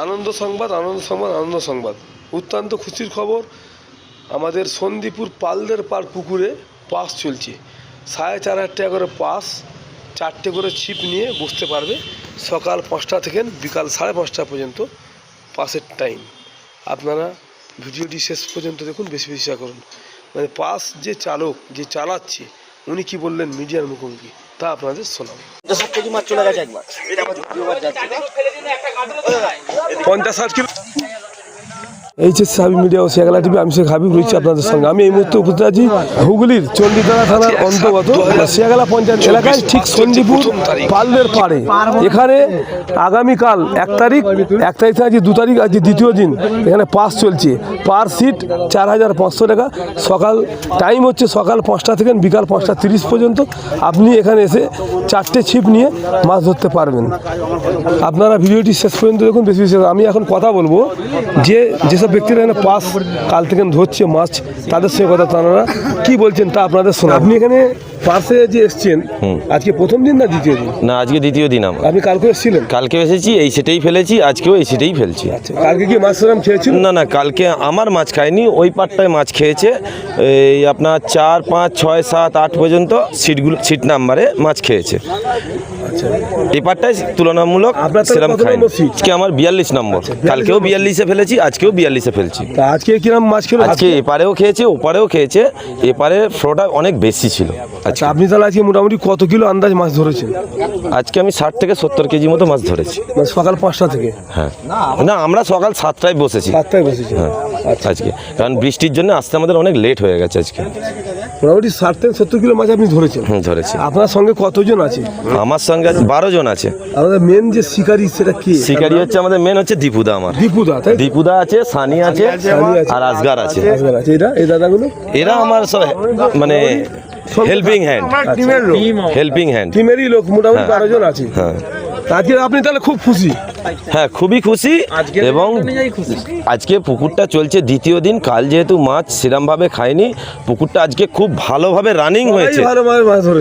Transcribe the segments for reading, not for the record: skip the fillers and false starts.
আনন্দ সংবাদ আনন্দ সংবাদ আনন্দ সংবাদ। অত্যন্ত খুশির খবর, আমাদের সন্দীপুর পালদের পাড় পুকুরে পাস চলছে। 4,500 টাকা করে পাস, 4টে করে ছিপ নিয়ে বসতে পারবে। সকাল 5টা থেকে বিকাল 5:30 পর্যন্ত পাসের টাইম। আপনারা ভিডিওটি শেষ পর্যন্ত দেখুন, বেশি বেশি করুন। মানে পাস যে চালক, যে চালাচ্ছে, উনি কি বললেন মিডিয়ার মুখোমুখি, তা আপনাদের শোনাবো। 50-60 কিলো। এইচএস হাবিব মিডিয়া ও শেখালা টিভি, আমি শেখ হাবিব রয়েছি আপনাদের সঙ্গে। আমি এই মুহূর্তে উপস্থিত আছি হুগলির চণ্ডীতলা থানার অন্তর্গত শেখালা পঞ্চায়েত এলাকায়, ঠিক সন্দীপুর পালদের পাড়ে। এখানে আগামীকাল 1 তারিখ থেকে আজকে 2 তারিখ, আজকে দ্বিতীয় দিন। এখানে পাস চলছে, পার সিট 4,500 টাকা। সকাল টাইম হচ্ছে সকাল 5টা থেকে বিকাল 5:30 পর্যন্ত। আপনি এখানে এসে 4টে ছিপ নিয়ে মাছ ধরতে পারবেন। আপনারা ভিডিওটি শেষ পর্যন্ত দেখুন, বেশি বেশি। আমি এখন কথা বলবো যেসব ব্যক্তিরা এখানে পাস কাল থেকে ধরছে মাছ, তাদের সঙ্গে কথা, তারা কি বলছেন তা আপনাদের শোনা। আপনি এখানে পাশে যে এসছেন, আজকে প্রথম দিন না দ্বিতীয় দিন? না, আজকে দ্বিতীয় দিন। আপনি কালকে এসেছিলেন? কালকে এসেছি, এই সেটাই ফেলেছি, আজকেও এই সেটাই ফেলছি। আচ্ছা, কালকে কি মাছ সেরকম খেয়েছিল? না, কালকে আমার মাছ খায়নি, ওই পাটটায় মাছ খেয়েছে। এই আপনার 4, 5, 6, 7, 8 পর্যন্ত সিট নাম্বারে মাছ খেয়েছে। আচ্ছা, এই পাটটায় তুলনামূলক সেরকম খায়নি। আজকে আমার 42 নম্বর। কালকেও 42-এ ফেলেছি, আজকেও 42-এ ফেলছি। আজকে কিরকম মাছ খেলো? আজকে এপারেও খেয়েছে, ওপারেও খেয়েছে। এপারে ফ্লোটা অনেক বেশি ছিল। আচ্ছা, আপনি তাহলে আজকে মোটামুটি কত কিলো আন্দাজ মাছ ধরেছেন? আজকে আমি 60 থেকে 70 কেজি মতো মাছ ধরেছি। সকাল 5টা থেকে? হ্যাঁ, না, আমরা সকাল 7টায় বসেছি। 7টায় বসেছি? হ্যাঁ, আজকে কারণ বৃষ্টির জন্য আসতে আমাদের অনেক লেট হয়ে গেছে আজকে। মোটামুটি 60 থেকে 70 কিলো মাছ আপনি ধরেছেন? ধরেছি। আপনার সঙ্গে কতজন আছে? আমার সঙ্গে 12 জন আছে। আমাদের মেন যে শিকারি, সেটা কি শিকারি হচ্ছে আমাদের মেন হচ্ছে দীপুদা। আমার দীপুদা আছে, সানি আছে, আর আসগার আছে। এই দাদাগুলো এরা আমার মানে হেল্পিং হ্যান্ড। হেল্পিং হ্যান্ড টিমেরই লোক, মোটামুটি 12 জন আছে। হ্যাঁ, আজকে আপনি তাহলে খুব খুশি? হ্যাঁ, খুবই খুশি। এবং আজকে পুকুরটা চলছে দ্বিতীয় দিন। কাল যেহেতু মাছ সেরমভাবে খায়নি, পুকুরটা আজকে খুব ভালোভাবে রানিং হয়েছে।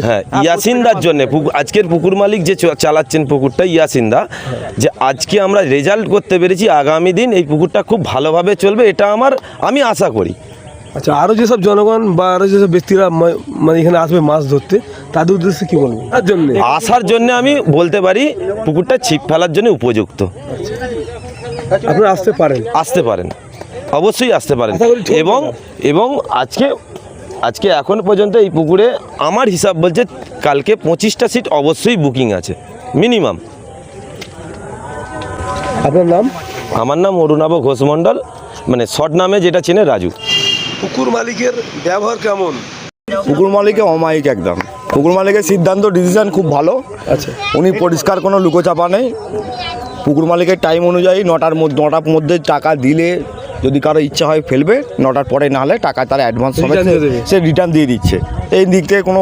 হ্যাঁ, ইয়াসিনদার জন্য আজকের পুকুর মালিক যে চালাচ্ছেন পুকুরটা, ইয়াসিনদা, যে আজকে আমরা রেজাল্ট করতে পেরেছি। আগামী দিন এই পুকুরটা খুব ভালোভাবে চলবে, এটা আমি আশা করি। আচ্ছা, আরও যেসব জনগণ বা আরও যেসব ব্যক্তিরা মানে এখানে আসবে মাছ ধরতে, তাদের উদ্দেশ্যে কি বলবো? তার জন্য আসার জন্য আমি বলতে পারি পুকুরটা ছিপ ফেলার জন্য উপযুক্ত। আপনারা আসতে পারেন, অবশ্যই আসতে পারেন। এবং আজকে এখন পর্যন্ত এই পুকুরে আমার হিসাব বলছে কালকে 25টা সিট অবশ্যই বুকিং আছে মিনিমাম। আপনার নাম? আমার নাম অরুণাভ ঘোষ মণ্ডল, মানে শর্ট নামে যেটা চেনে রাজু। পুকুর মালিকের ব্যবহার কেমন? পুকুর মালিকের অমায়িক একদম। পুকুর মালিকের সিদ্ধান্ত, ডিসিশন খুব ভালো। আচ্ছা, উনি পরিষ্কার, কোনো লুকোচাপা নেই। পুকুর মালিকের টাইম অনুযায়ী 9টার মধ্যে টাকা দিলে যদি কারো ইচ্ছা হয় ফেলবে, 9টার পরে না হলে টাকা তার অ্যাডভান্স হবে, সে রিটার্ন দিয়ে দিচ্ছে। এই দিক থেকে কোনো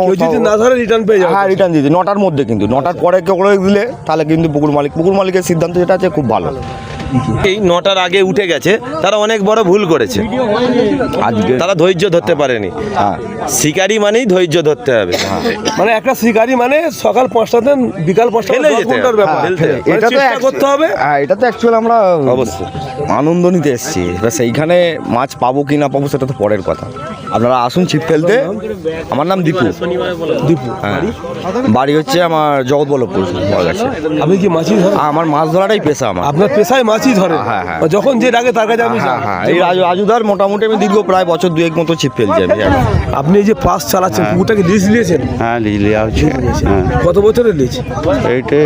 না ধরে রিটার্ন পেয়ে যাবে। হ্যাঁ, রিটার্ন দিয়ে দিচ্ছে 9টার মধ্যে। কিন্তু 9টার পরে কেউ করে দিলে তাহলে কিন্তু পুকুর মালিকের সিদ্ধান্ত যেটা আছে খুব ভালো। এই 9টার আগে উঠে গেছে, তারা অনেক বড় ভুল করেছে। আজকে তারা ধৈর্য ধরতে পারেনি। হ্যাঁ, শিকারি মানেই ধৈর্য ধরতে হবে। মানে একটা শিকারি মানে সকাল 5টাতে বিকাল 5টা এটা তো করতে হবে। হ্যাঁ, এটা তো অ্যাকচুয়ালি আমরা অবশ্যই আনন্দ নিতে এসেছি। এবার সেইখানে মাছ পাবো কি না পাবো সেটা তো পরের কথা। আপনারা আসুন ছিপ ফেলতে। আমার নাম দীপু। হ্যাঁ, বাড়ি হচ্ছে আমার জগৎবল্লভপুর। আপনি কি মাছই ধরেন? আমার মাছ ধরাটাই পেশা। আপনার পেশায় মাছই ধরে? হ্যাঁ, হ্যাঁ। যখন যে ডাকে তার কাছে আমি। হ্যাঁ, এই রাজুদার মোটামুটি আমি দীর্ঘ প্রায় বছর 2 মতো ছিপ ফেলছি আমি। আপনি এই যে পাস চালাচ্ছেন, পুকুরটাকে লিজ নিয়েছেন? হ্যাঁ, লিজ নেওয়া হচ্ছে। কত বছরের লিজ? এইটা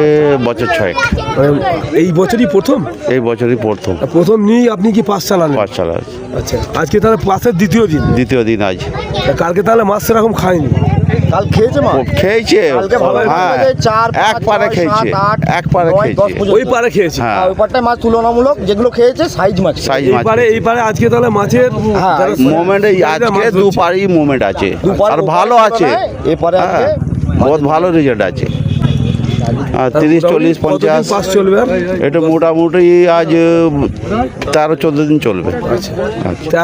বছর 6। এই বছরই প্রথম? এই বছরই প্রথম নিয়েই আপনি কি পাস চালালেন? পাস চালা। আচ্ছা, আজকে তাহলে পাসের দ্বিতীয় দিন আজ। কালকে তাহলে মাছ সেরকম খায়নি? কাল খেয়েছে মা? খেয়েছে। হ্যাঁ, 4, এক পারে খেয়েছে, 8, 10 ওই পারে খেয়েছে। হ্যাঁ, ওই পারটায় মাছ তুলনামূলক যেগুলো খেয়েছে সাইজ মাছ। এই পারে আজকে তাহলে মাছের মোমেন্ট, আজকে 2 পারি মোমেন্ট আছে, আর ভালো আছে। এপারে বহুত ভালো রেজাল্ট আছে। আর 30, 40, কতদিন 50 পাস চলবে আর? এটা মোটামুটি আজ 13-14 দিন চলবে। আচ্ছা।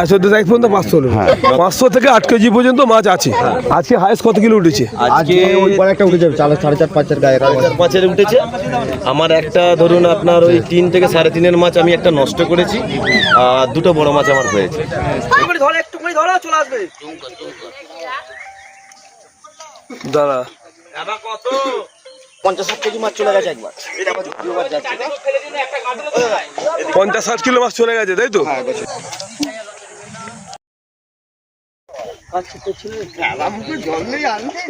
14 তারিখ পর্যন্ত মাছ চলবে। 500 থেকে 8 কেজি পর্যন্ত মাছ আছে। আজকে হাইস্ট কত কিলো উঠেছে? আজকে ওই পরে একটা উঠে যাবে 4.5-5 গায়ে 4-5 উঠেছে। আমার একটা ধরুন আপনার ওই 3 থেকে 3.5 মাছ আমি একটা নষ্ট করেছি, আর দুটো বড় মাছ আমার হয়েছে। দাঁড়া 50-60 কেজি মাছ চলে গেছে একবার। 50-60 কিলো মাছ চলে গেছে, তাই তো? জল নেই আনতে